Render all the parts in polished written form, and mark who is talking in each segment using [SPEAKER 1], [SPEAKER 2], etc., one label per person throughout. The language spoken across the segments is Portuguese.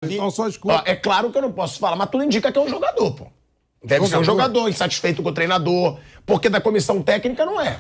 [SPEAKER 1] Então só escuta.
[SPEAKER 2] É claro que eu não posso falar, mas tudo indica que é um jogador, pô. Deve ser um jogador insatisfeito com o treinador, porque da comissão técnica não é.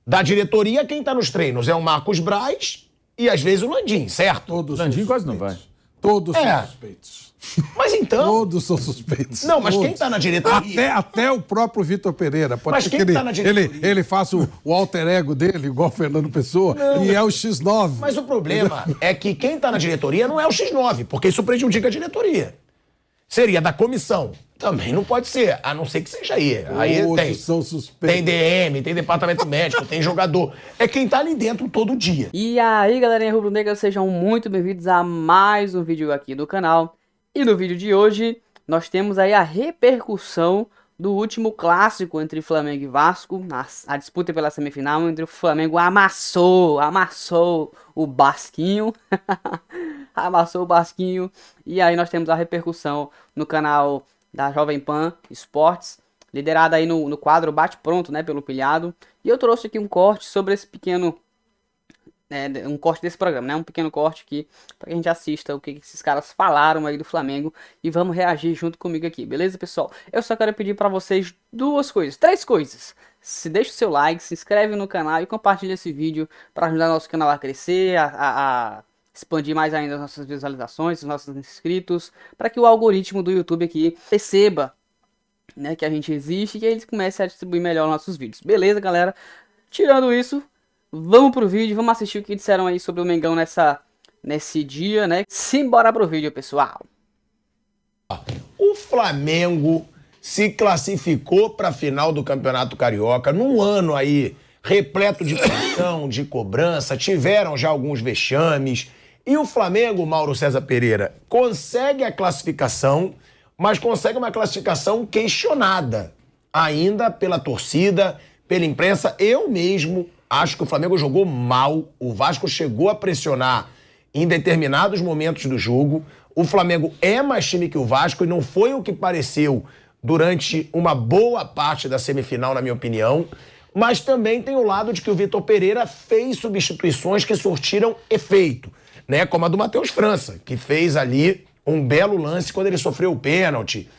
[SPEAKER 2] Da diretoria, quem tá nos treinos é o Marcos Braz e às vezes o Landim, certo?
[SPEAKER 1] Todos
[SPEAKER 3] Landim quase não vai.
[SPEAKER 1] Todos são suspeitos.
[SPEAKER 2] Mas então...
[SPEAKER 1] Todos são suspeitos.
[SPEAKER 2] Não, mas
[SPEAKER 1] todos.
[SPEAKER 2] quem tá na diretoria...
[SPEAKER 1] Até o próprio Vitor Pereira. Pode
[SPEAKER 2] Mas
[SPEAKER 1] ser
[SPEAKER 2] quem
[SPEAKER 1] que
[SPEAKER 2] tá na diretoria?
[SPEAKER 1] ele faça o alter ego dele, igual o Fernando Pessoa, e é o X9.
[SPEAKER 2] Mas o problema é que quem tá na diretoria não é o X9, porque isso prejudica a diretoria. Seria da comissão. Também não pode ser, a não ser que seja aí. Aí tem,
[SPEAKER 1] são suspeitos.
[SPEAKER 2] tem DM, tem departamento médico, tem jogador. É quem tá ali dentro todo dia.
[SPEAKER 4] E aí, galerinha rubro-negra, sejam muito bem-vindos a mais um vídeo aqui do canal. E no vídeo de hoje, nós temos aí a repercussão do último clássico entre Flamengo e Vasco, a disputa pela semifinal, entre o Flamengo amassou o Basquinho, amassou o Basquinho, e aí nós temos a repercussão no canal da Jovem Pan Esportes, liderada aí no quadro Bate Pronto, né, pelo Pilhado, e eu trouxe aqui um corte sobre esse pequeno... um corte desse programa, né? Um pequeno corte aqui para que a gente assista o que esses caras falaram aí do Flamengo e vamos reagir junto comigo aqui, beleza, pessoal? Eu só quero pedir para vocês três coisas. Se deixa o seu like, se inscreve no canal e compartilha esse vídeo para ajudar nosso canal a crescer, a expandir mais ainda as nossas visualizações, os nossos inscritos, para que o algoritmo do YouTube aqui perceba, né, que a gente existe e que eles comecem a distribuir melhor nossos vídeos. Beleza, galera? Tirando isso, vamos pro vídeo, vamos assistir o que disseram aí sobre o Mengão nesse dia, né? Simbora pro vídeo, pessoal.
[SPEAKER 2] O Flamengo se classificou para a final do Campeonato Carioca num ano aí repleto de pressão, de cobrança, tiveram já alguns vexames. E o Flamengo, Mauro César Pereira, consegue a classificação, mas consegue uma classificação questionada ainda pela torcida, pela imprensa. Eu mesmo acho que o Flamengo jogou mal, o Vasco chegou a pressionar em determinados momentos do jogo. O Flamengo é mais time que o Vasco e não foi o que pareceu durante uma boa parte da semifinal, na minha opinião. Mas também tem o lado de que o Vitor Pereira fez substituições que surtiram efeito, né? Como a do Matheus França, que fez ali um belo lance quando ele sofreu o pênalti.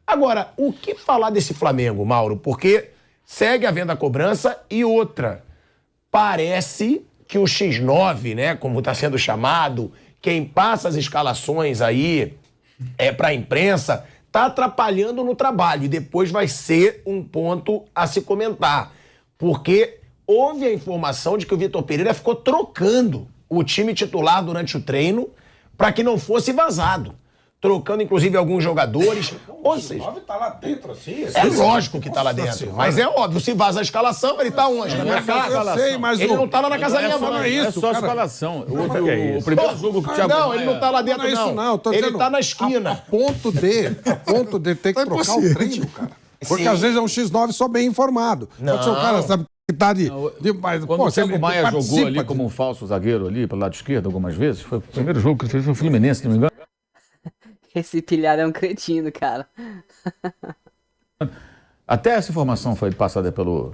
[SPEAKER 2] Agora, o que falar desse Flamengo, Mauro? Porque segue havendo a cobrança e outra. Parece que o X9, né, como está sendo chamado, quem passa as escalações aí para a imprensa, está atrapalhando no trabalho e depois vai ser um ponto a se comentar. Porque houve a informação de que o Vitor Pereira ficou trocando o time titular durante o treino para que não fosse vazado. Trocando, inclusive, alguns jogadores. Ou seja,
[SPEAKER 1] O X9 tá lá dentro, assim.
[SPEAKER 2] é lógico que tá lá dentro. Mas é óbvio, se vaza a escalação, ele tá onde? Na minha casa.
[SPEAKER 1] Eu sei, mas
[SPEAKER 2] ele não tá lá na casa da minha mãe.
[SPEAKER 3] É só a escalação. O primeiro jogo que o Thiago
[SPEAKER 2] Não, ele não tá lá dentro,
[SPEAKER 1] Não é isso, não. Tô
[SPEAKER 2] Ele
[SPEAKER 1] dizendo,
[SPEAKER 2] tá na esquina.
[SPEAKER 1] A ponto de ter que trocar o treino, cara. Porque
[SPEAKER 2] Sim.
[SPEAKER 1] às vezes é um X9 só bem informado. Pode ser um cara, sabe, que tá de... mas,
[SPEAKER 3] Quando o Thiago Maia jogou ali como um falso zagueiro ali pelo lado esquerdo algumas vezes, foi o primeiro jogo que ele fez foi o Fluminense, se não me engano.
[SPEAKER 4] Esse Pilhado é um cretino, cara.
[SPEAKER 3] Até essa informação foi passada pelo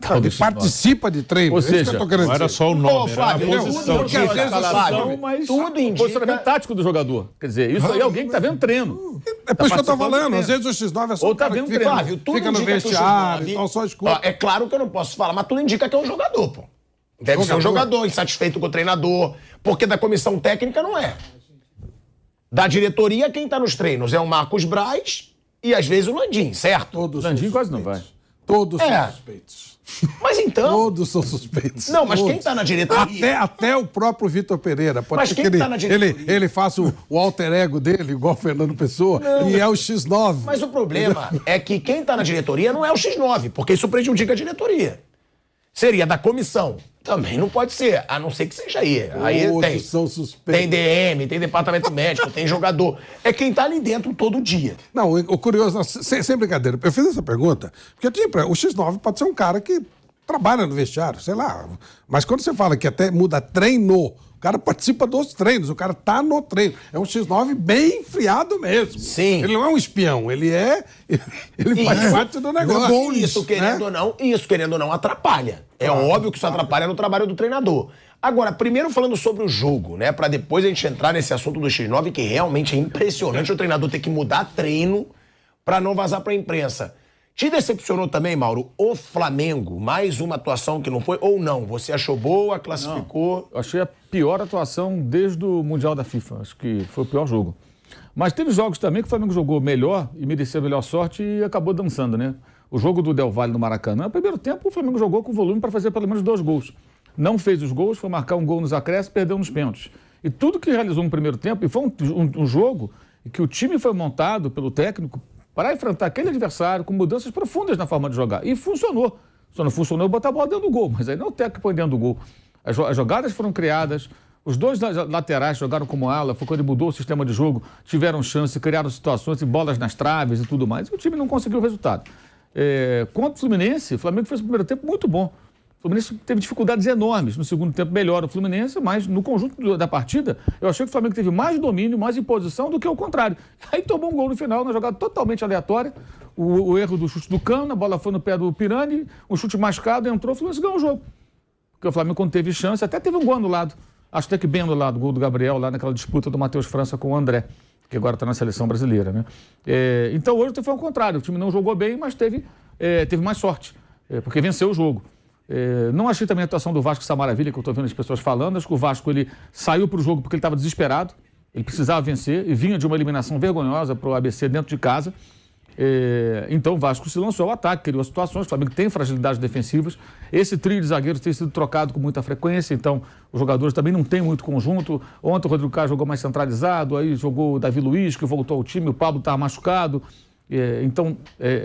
[SPEAKER 3] tal
[SPEAKER 1] Ele
[SPEAKER 3] do X9.
[SPEAKER 1] participa de treino.
[SPEAKER 3] Ou
[SPEAKER 1] é isso que
[SPEAKER 3] seja,
[SPEAKER 1] eu tô querendo
[SPEAKER 5] Não era
[SPEAKER 1] dizer.
[SPEAKER 5] só o nome,
[SPEAKER 2] Flávio,
[SPEAKER 5] era a posição.
[SPEAKER 2] porque às vezes, Flávio,
[SPEAKER 3] mas
[SPEAKER 2] tudo
[SPEAKER 3] o
[SPEAKER 2] indica...
[SPEAKER 3] posicionamento tático do jogador. Quer dizer, isso aí é alguém que tá vendo treino.
[SPEAKER 1] É por isso que eu tô
[SPEAKER 3] participando do
[SPEAKER 1] falando.
[SPEAKER 3] treino.
[SPEAKER 1] Às vezes o X9 é só
[SPEAKER 3] Ou
[SPEAKER 1] um
[SPEAKER 3] tá
[SPEAKER 1] cara que
[SPEAKER 3] vendo
[SPEAKER 1] fica,
[SPEAKER 3] treino.
[SPEAKER 2] Flávio, tudo
[SPEAKER 1] fica no
[SPEAKER 2] indica que o
[SPEAKER 1] vestiário,
[SPEAKER 2] X9
[SPEAKER 1] então só escuta.
[SPEAKER 2] É claro que eu não posso falar, mas tudo indica que é um jogador, pô. Deve ser um jogador insatisfeito com o treinador, porque da comissão técnica não é. Da diretoria, quem tá nos treinos é o Marcos Braz e às vezes o Landim, certo?
[SPEAKER 1] Todos são
[SPEAKER 3] Landim quase não
[SPEAKER 1] suspeitos.
[SPEAKER 3] vai.
[SPEAKER 1] Todos são
[SPEAKER 2] É.
[SPEAKER 1] suspeitos.
[SPEAKER 2] Mas então...
[SPEAKER 1] Todos são suspeitos.
[SPEAKER 2] Não, mas
[SPEAKER 1] Todos.
[SPEAKER 2] quem tá na diretoria...
[SPEAKER 1] Até o próprio Vitor Pereira. Pode
[SPEAKER 2] Mas
[SPEAKER 1] ser
[SPEAKER 2] quem
[SPEAKER 1] que
[SPEAKER 2] tá na diretoria?
[SPEAKER 1] ele faça o alter ego dele, igual o Fernando Pessoa, e é o X9.
[SPEAKER 2] Mas o problema é que quem tá na diretoria não é o X9, porque isso prejudica a diretoria. Seria da comissão. Também não pode ser, a não ser que seja aí. Aí
[SPEAKER 1] Todos
[SPEAKER 2] tem.
[SPEAKER 1] são suspeitos.
[SPEAKER 2] Tem DM, tem departamento médico, tem jogador. É quem tá ali dentro todo dia.
[SPEAKER 1] Não, o curioso, sem brincadeira, eu fiz essa pergunta, porque tipo, o X9 pode ser um cara que trabalha no vestiário, sei lá. Mas quando você fala que até muda treino, o cara participa dos treinos, o cara tá no treino. É um X9 bem enfiado mesmo.
[SPEAKER 2] Sim.
[SPEAKER 1] Ele não é um espião, ele faz parte do negócio.
[SPEAKER 2] Isso, querendo ou não, atrapalha. É óbvio que isso atrapalha no trabalho do treinador. Agora, primeiro falando sobre o jogo, né? Pra depois a gente entrar nesse assunto do X9, que realmente é impressionante o treinador ter que mudar treino pra não vazar pra imprensa. Te decepcionou também, Mauro, o Flamengo? Mais uma atuação que não foi? Ou não? Você achou boa, classificou?
[SPEAKER 3] Não, eu achei a pior atuação desde o Mundial da FIFA. Acho que foi o pior jogo. Mas teve jogos também que o Flamengo jogou melhor e mereceu a melhor sorte e acabou dançando, né? O jogo do Del Valle no Maracanã, no primeiro tempo o Flamengo jogou com volume para fazer pelo menos 2 gols. Não fez os gols, foi marcar um gol nos acréscimos, perdeu nos pênaltis. E tudo que realizou no primeiro tempo, e foi um jogo em que o time foi montado pelo técnico para enfrentar aquele adversário com mudanças profundas na forma de jogar. E funcionou. Só não funcionou botar a bola dentro do gol, mas aí não é o técnico que põe dentro do gol. As jogadas foram criadas, os 2 laterais jogaram como ala, foi quando ele mudou o sistema de jogo, tiveram chance, criaram situações e bolas nas traves e tudo mais. E o time não conseguiu o resultado. Contra o Fluminense, o Flamengo fez o primeiro tempo muito bom. O Fluminense teve dificuldades enormes. No segundo tempo, melhor o Fluminense, mas no conjunto da partida, eu achei que o Flamengo teve mais domínio, mais imposição do que o contrário. Aí tomou um gol no final, uma jogada totalmente aleatória. O erro do chute do Cano, a bola foi no pé do Pirani, um chute mascado, entrou, o Fluminense ganhou o jogo. Porque o Flamengo, quando teve chance, até teve um gol anulado. Acho até que bem anulado o gol do Gabriel, lá naquela disputa do Matheus França com o André, que agora está na seleção brasileira, né? Então hoje foi ao contrário, o time não jogou bem, mas teve mais sorte, porque venceu o jogo. Não achei também a atuação do Vasco essa maravilha que eu estou vendo as pessoas falando. Acho que o Vasco ele saiu para o jogo porque ele estava desesperado, ele precisava vencer e vinha de uma eliminação vergonhosa para o ABC dentro de casa. Então o Vasco se lançou ao ataque, criou situações. O Flamengo tem fragilidades defensivas. Esse trio de zagueiros tem sido trocado com muita frequência, então os jogadores também não têm muito conjunto. Ontem o Rodrigo Caio jogou mais centralizado, aí jogou o Davi Luiz, que voltou ao time, o Pablo estava machucado. Então,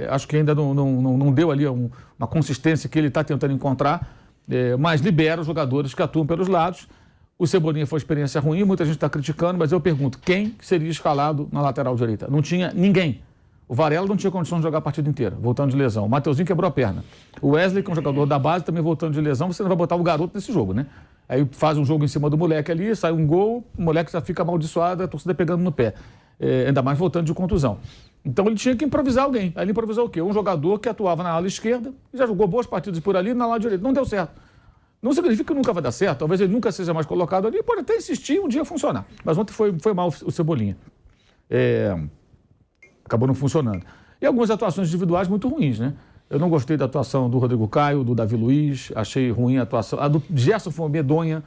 [SPEAKER 3] acho que ainda não deu ali uma consistência que ele está tentando encontrar, mas libera os jogadores que atuam pelos lados. O Cebolinha foi uma experiência ruim, muita gente está criticando, mas eu pergunto, quem seria escalado na lateral direita? Não tinha ninguém. O Varela não tinha condição de jogar a partida inteira, voltando de lesão. O Mateuzinho quebrou a perna. O Wesley, que é um jogador da base, também voltando de lesão, você não vai botar o garoto nesse jogo, né? Aí faz um jogo em cima do moleque ali, sai um gol, o moleque já fica amaldiçoado, a torcida pegando no pé. Ainda mais voltando de contusão. Então ele tinha que improvisar alguém. Aí ele improvisou o quê? Um jogador que atuava na ala esquerda, já jogou boas partidas por ali, na ala direita. Não deu certo. Não significa que nunca vai dar certo, talvez ele nunca seja mais colocado ali, pode até insistir um dia funcionar. Mas ontem foi mal o Cebolinha. Acabou não funcionando. E algumas atuações individuais muito ruins, né? Eu não gostei da atuação do Rodrigo Caio, do Davi Luiz, achei ruim a atuação. A do Gerson foi medonha.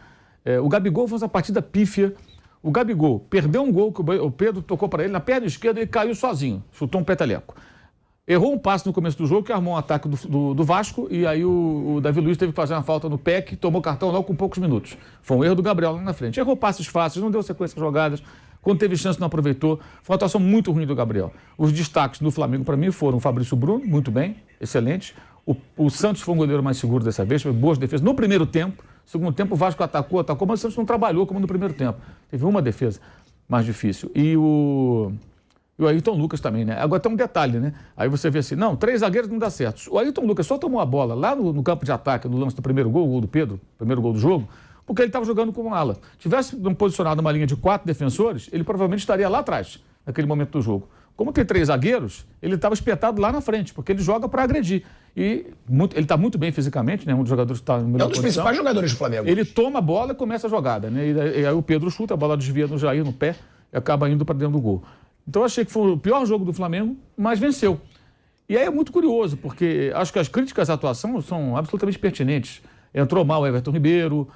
[SPEAKER 3] O Gabigol fez uma partida pífia. O Gabigol perdeu um gol que o Pedro tocou para ele na perna esquerda e ele caiu sozinho, chutou um peteleco. Errou um passe no começo do jogo que armou um ataque do Vasco e aí o Davi Luiz teve que fazer uma falta no PEC, tomou cartão logo com poucos minutos. Foi um erro do Gabriel lá na frente. Errou passes fáceis, não deu sequência de jogadas. Quando teve chance não aproveitou. Foi uma atuação muito ruim do Gabriel. Os destaques do Flamengo para mim foram o Fabrício Bruno, muito bem, excelente. O Santos foi um goleiro mais seguro dessa vez, foi boas defesas. No primeiro tempo, segundo tempo o Vasco atacou, mas o Santos não trabalhou como no primeiro tempo. Teve uma defesa mais difícil. E o Ayrton Lucas também, né? Agora tem um detalhe, né? Aí você vê assim, não, 3 zagueiros não dá certo. O Ayrton Lucas só tomou a bola lá no campo de ataque, no lance do primeiro gol, o gol do Pedro, primeiro gol do jogo, porque ele estava jogando como ala. Tivesse posicionado uma linha de 4 defensores, ele provavelmente estaria lá atrás, naquele momento do jogo. Como tem 3 zagueiros, ele estava espetado lá na frente, porque ele joga para agredir. E ele está muito bem fisicamente, né? Um dos jogadores que está no melhor
[SPEAKER 2] É um dos principais jogadores do Flamengo.
[SPEAKER 3] Ele toma a bola e começa a jogada, né? E aí o Pedro chuta, a bola desvia no Jair, no pé, e acaba indo para dentro do gol. Então eu achei que foi o pior jogo do Flamengo, mas venceu. E aí é muito curioso, porque acho que as críticas à atuação são absolutamente pertinentes. Entrou mal o Everton Ribeiro,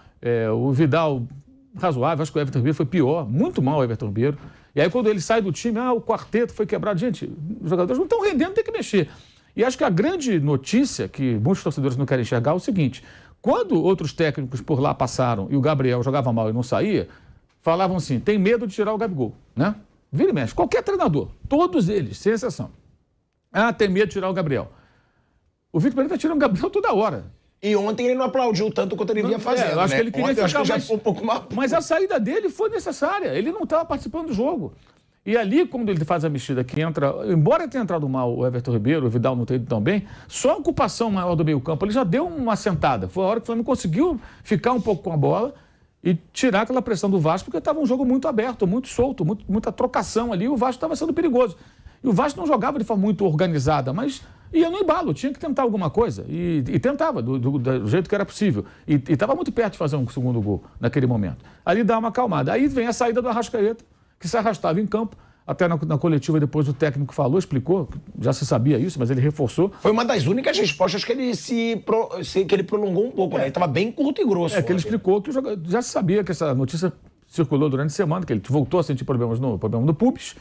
[SPEAKER 3] o Vidal razoável, acho que o Everton Ribeiro foi pior, muito mal o Everton Ribeiro. E aí quando ele sai do time, o quarteto foi quebrado. Gente, os jogadores não estão rendendo, tem que mexer. E acho que a grande notícia que muitos torcedores não querem enxergar é o seguinte: quando outros técnicos por lá passaram e o Gabriel jogava mal e não saía, falavam assim, tem medo de tirar o Gabigol, né? Vira e mexe, qualquer treinador, todos eles, sem exceção. Tem medo de tirar o Gabriel. O Vitor Pereira está tirando o Gabriel toda hora.
[SPEAKER 2] E ontem ele não aplaudiu tanto quanto ele vinha fazendo,
[SPEAKER 3] eu acho que ele queria
[SPEAKER 2] ontem,
[SPEAKER 3] ficar
[SPEAKER 2] já foi um pouco mais...
[SPEAKER 3] Mas a saída dele foi necessária, ele não estava participando do jogo. E ali, quando ele faz a mexida que entra, embora tenha entrado mal o Everton Ribeiro, o Vidal não tenha ido tão bem, só a ocupação maior do meio campo, ele já deu uma sentada. Foi a hora que o Flamengo conseguiu ficar um pouco com a bola e tirar aquela pressão do Vasco, porque estava um jogo muito aberto, muito solto, muita trocação ali, e o Vasco estava sendo perigoso. E o Vasco não jogava de forma muito organizada, mas ia no embalo, tinha que tentar alguma coisa. E tentava, do jeito que era possível. E estava muito perto de fazer um segundo gol naquele momento. Ali dá uma acalmada. Aí vem a saída do Arrascaeta, que se arrastava em campo. Até na coletiva depois o técnico falou, explicou, já se sabia isso, mas ele reforçou.
[SPEAKER 2] Foi uma das únicas respostas que ele que ele prolongou um pouco, né? Ele estava bem curto e grosso.
[SPEAKER 3] Que ele explicou que já se sabia que essa notícia circulou durante a semana, que ele voltou a sentir problema no pubis.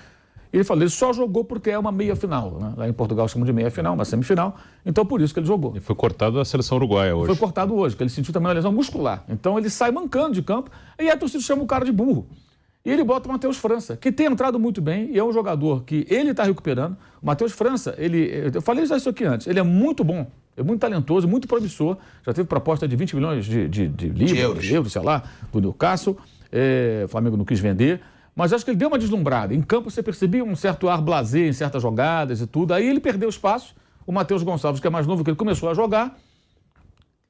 [SPEAKER 3] E ele falou, ele só jogou porque é uma meia-final. Né? Lá em Portugal chamam de meia-final, uma semifinal. Então, por isso que ele jogou.
[SPEAKER 5] E foi cortado da seleção uruguaia hoje.
[SPEAKER 3] Foi cortado hoje, porque ele sentiu também uma lesão muscular. Então, ele sai mancando de campo e a torcida chama o cara de burro. E ele bota o Matheus França, que tem entrado muito bem e é um jogador que ele está recuperando. O Matheus França, eu falei já isso aqui antes, ele é muito bom, é muito talentoso, muito promissor. Já teve proposta de 20 milhões de euros, sei lá, do Newcastle. O Flamengo não quis vender. Mas acho que ele deu uma deslumbrada. Em campo você percebia um certo ar blasé em certas jogadas e tudo. Aí ele perdeu espaço. O Matheus Gonçalves, que é mais novo que ele, começou a jogar.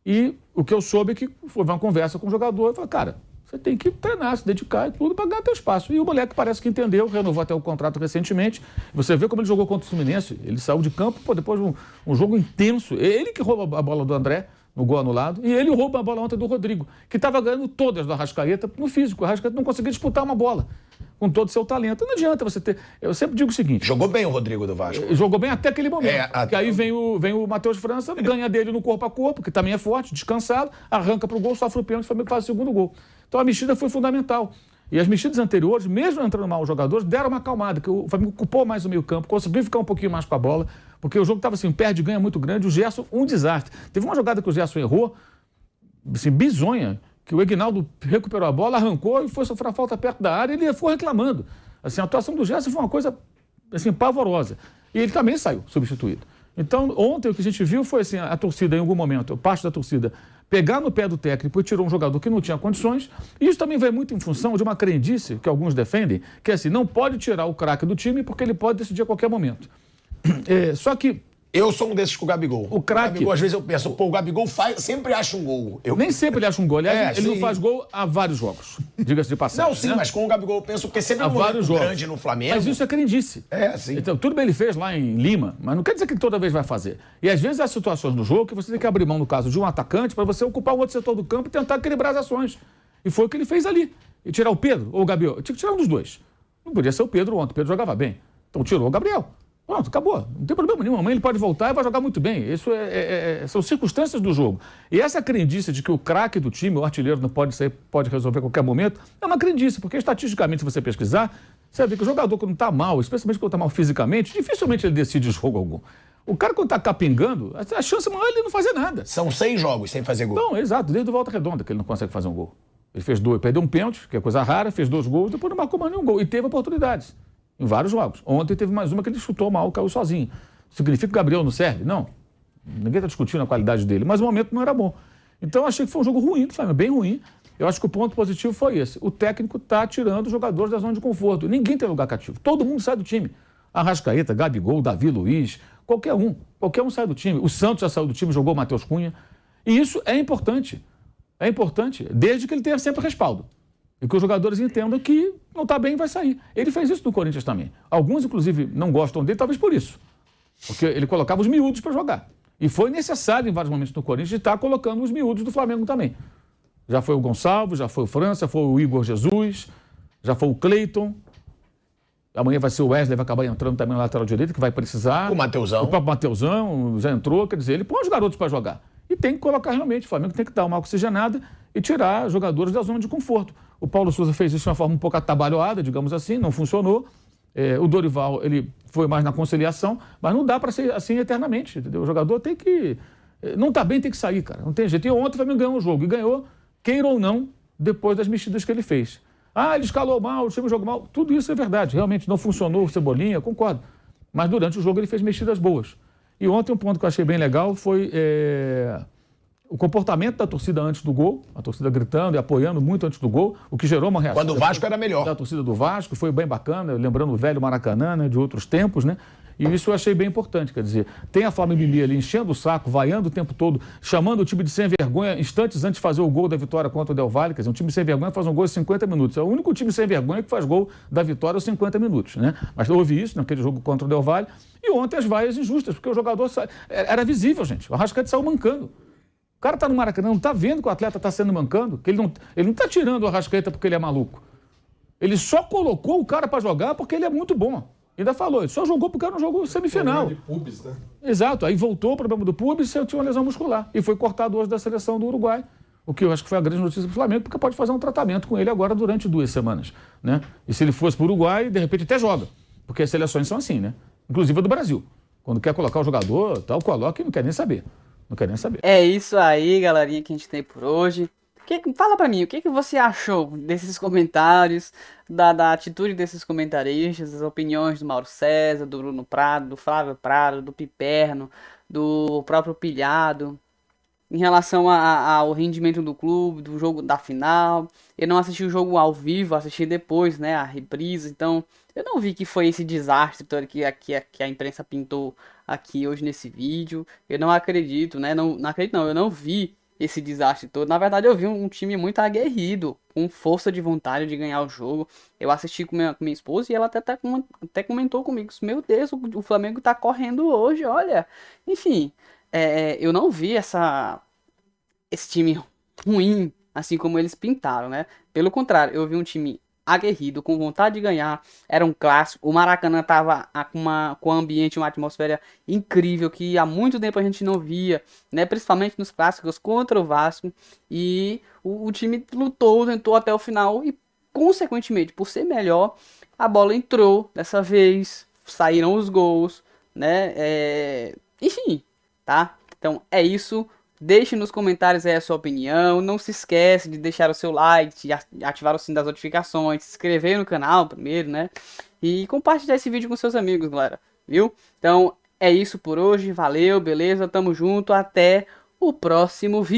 [SPEAKER 3] E o que eu soube é que foi uma conversa com o jogador. Eu falei, cara, você tem que treinar, se dedicar e tudo para ganhar teu espaço. E o moleque parece que entendeu, renovou até o contrato recentemente. Você vê como ele jogou contra o Fluminense. Ele saiu de campo, depois de um jogo intenso. Ele que rouba a bola do André, no gol anulado, e ele rouba a bola ontem do Rodrigo, que estava ganhando todas do Arrascaeta no físico. O Arrascaeta não conseguia disputar uma bola com todo o seu talento. Não adianta você ter... Eu sempre digo o seguinte...
[SPEAKER 2] Jogou bem o Rodrigo do Vasco.
[SPEAKER 3] Jogou bem até aquele momento. Que aí vem o Matheus França, ganha dele no corpo a corpo, que também é forte, descansado, arranca para o gol, sofre o pênalti, o Flamengo faz o segundo gol. Então a mexida foi fundamental. E as mexidas anteriores, mesmo entrando mal os jogadores, deram uma acalmada, que o Flamengo ocupou mais o meio campo, conseguiu ficar um pouquinho mais com a bola, porque o jogo estava assim, perde e ganha muito grande, o Gerson, um desastre. Teve uma jogada que o Gerson errou, assim, bizonha, que o Aguinaldo recuperou a bola, arrancou e foi sofrer a falta perto da área e ele foi reclamando. Assim, a atuação do Gerson foi uma coisa assim, pavorosa. E ele também saiu substituído. Então, ontem o que a gente viu foi assim, a torcida, em algum momento, parte da torcida, pegar no pé do técnico e tirou um jogador que não tinha condições. E isso também vai muito em função de uma crendice que alguns defendem, que é assim, não pode tirar o craque do time porque ele pode decidir a qualquer momento. Só que...
[SPEAKER 2] Eu sou um desses com o Gabigol.
[SPEAKER 3] O craque...
[SPEAKER 2] Às vezes eu penso, o Gabigol sempre acha um gol.
[SPEAKER 3] Nem sempre ele acha um gol. Aliás, ele não faz gol há vários jogos. Diga-se de passagem.
[SPEAKER 2] Não, sim, né? Mas com o Gabigol eu penso, porque sempre é um
[SPEAKER 3] vários jogos
[SPEAKER 2] grande no Flamengo.
[SPEAKER 3] Mas isso é crendice.
[SPEAKER 2] Sim.
[SPEAKER 3] Então, tudo bem, ele fez lá em Lima, mas não quer dizer que ele toda vez vai fazer. E às vezes há situações no jogo que você tem que abrir mão, no caso de um atacante, para você ocupar o outro setor do campo e tentar equilibrar as ações. E foi o que ele fez ali. E tirar o Pedro ou o Gabriel. Tinha que tirar um dos dois. Não podia ser o Pedro ontem. O Pedro jogava bem. Então tirou o Gabriel. Pronto, acabou. Não tem problema nenhum. Amanhã ele pode voltar e vai jogar muito bem. Isso são circunstâncias do jogo. E essa crendice de que o craque do time, o artilheiro, não pode sair, pode resolver a qualquer momento, é uma crendice, porque estatisticamente, se você pesquisar, você vai ver que o jogador, quando está mal, especialmente quando está mal fisicamente, dificilmente ele decide jogo algum. O cara, quando está capengando, a chance maior é ele não fazer nada.
[SPEAKER 2] São 6 jogos sem fazer gol.
[SPEAKER 3] Não, exato. Desde o Volta Redonda que ele não consegue fazer um gol. Ele fez 2, perdeu um pênalti, que é coisa rara, fez 2 gols, depois não marcou mais nenhum gol. E teve oportunidades. Em vários jogos. Ontem teve mais uma que ele chutou mal, caiu sozinho. Significa que o Gabriel não serve? Não. Ninguém está discutindo a qualidade dele, mas o momento não era bom. Então eu achei que foi um jogo ruim do Flamengo, bem ruim. Eu acho que o ponto positivo foi esse. O técnico está tirando os jogadores da zona de conforto. Ninguém tem lugar cativo. Todo mundo sai do time. Arrascaeta, Gabigol, Davi Luiz, qualquer um sai do time. O Santos já saiu do time, jogou o Matheus Cunha. E isso é importante. É importante, desde que ele tenha sempre respaldo. E que os jogadores entendam que não está bem e vai sair. Ele fez isso no Corinthians também. Alguns, inclusive, não gostam dele, talvez por isso. Porque ele colocava os miúdos para jogar. E foi necessário, em vários momentos no Corinthians, de estar colocando os miúdos do Flamengo também. Já foi o Gonçalves, já foi o França, foi o Igor Jesus, já foi o Cleiton. Amanhã vai ser o Wesley, vai acabar entrando também na lateral direita, que vai precisar.
[SPEAKER 2] O Mateuzão.
[SPEAKER 3] O próprio Mateuzão já entrou, quer dizer, ele põe os garotos para jogar. E tem que colocar realmente, o Flamengo tem que dar uma oxigenada e tirar jogadores da zona de conforto. O Paulo Souza fez isso de uma forma um pouco atabalhoada, digamos assim, não funcionou. O Dorival, ele foi mais na conciliação, mas não dá para ser assim eternamente, entendeu? O jogador tem que... Não está bem, tem que sair, cara, não tem jeito. E ontem o Flamengo ganhou o jogo, e ganhou, queira ou não, depois das mexidas que ele fez. Ele escalou mal, o time jogou mal, tudo isso é verdade, realmente não funcionou o Cebolinha, concordo. Mas durante o jogo ele fez mexidas boas. E ontem um ponto que eu achei bem legal foi O comportamento da torcida antes do gol, a torcida gritando e apoiando muito antes do gol, o que gerou uma reação.
[SPEAKER 2] Quando o Vasco era melhor.
[SPEAKER 3] Da torcida do Vasco, foi bem bacana, lembrando o velho Maracanã, né, de outros tempos, né? E isso eu achei bem importante, quer dizer, tem a Flávia Mimi ali enchendo o saco, vaiando o tempo todo, chamando o time de sem vergonha instantes antes de fazer o gol da vitória contra o Del Valle, quer dizer, um time sem vergonha faz um gol em 50 minutos. É o único time sem vergonha que faz gol da vitória aos 50 minutos, né? Mas houve isso naquele jogo contra o Del Valle. E ontem as vaias injustas, porque o jogador era visível, gente. O Arrascaeta saiu mancando. O cara tá no Maracanã, não tá vendo que o atleta tá sendo mancando, que ele não tá tirando o Arrascaeta porque ele é maluco. Ele só colocou o cara para jogar porque ele é muito bom. Ainda falou, ele só jogou porque era um jogo semifinal.
[SPEAKER 1] De pubis, né?
[SPEAKER 3] Exato, aí voltou o problema do pubis e tinha uma lesão muscular. E foi cortado hoje da seleção do Uruguai. O que eu acho que foi a grande notícia do Flamengo, porque pode fazer um tratamento com ele agora durante 2 semanas, né? E se ele fosse para o Uruguai, de repente até joga. Porque as seleções são assim, né? Inclusive a do Brasil. Quando quer colocar o jogador, tal, coloca e não quer nem saber. Não quer nem saber.
[SPEAKER 4] É isso aí, galerinha, que a gente tem por hoje. Fala pra mim, o que você achou desses comentários, da atitude desses comentaristas, das opiniões do Mauro César, do Bruno Prado, do Flávio Prado, do Piperno, do próprio Pilhado, em relação ao rendimento do clube, do jogo da final. Eu não assisti o jogo ao vivo, assisti depois, né, a reprise, então eu não vi que foi esse desastre todo que a imprensa pintou aqui hoje nesse vídeo. Eu não acredito, né, não acredito não, eu não vi esse desastre todo. Na verdade, eu vi um time muito aguerrido, com força de vontade de ganhar o jogo. Eu assisti com minha esposa e ela até comentou comigo: meu Deus, o Flamengo tá correndo hoje, olha. Enfim, eu não vi esse time ruim, assim como eles pintaram, né? Pelo contrário, eu vi um time aguerrido, com vontade de ganhar. Era um clássico. O Maracanã tava com um ambiente, uma atmosfera incrível que há muito tempo a gente não via, né? Principalmente nos clássicos contra o Vasco. E o time lutou, tentou até o final e, consequentemente, por ser melhor, a bola entrou dessa vez. Saíram os gols, né? Enfim, tá? Então é isso. Deixe nos comentários aí a sua opinião. Não se esquece de deixar o seu like, de ativar o sininho das notificações, se inscrever no canal primeiro, né? E compartilhar esse vídeo com seus amigos, galera. Viu? Então é isso por hoje. Valeu, beleza? Tamo junto. Até o próximo vídeo.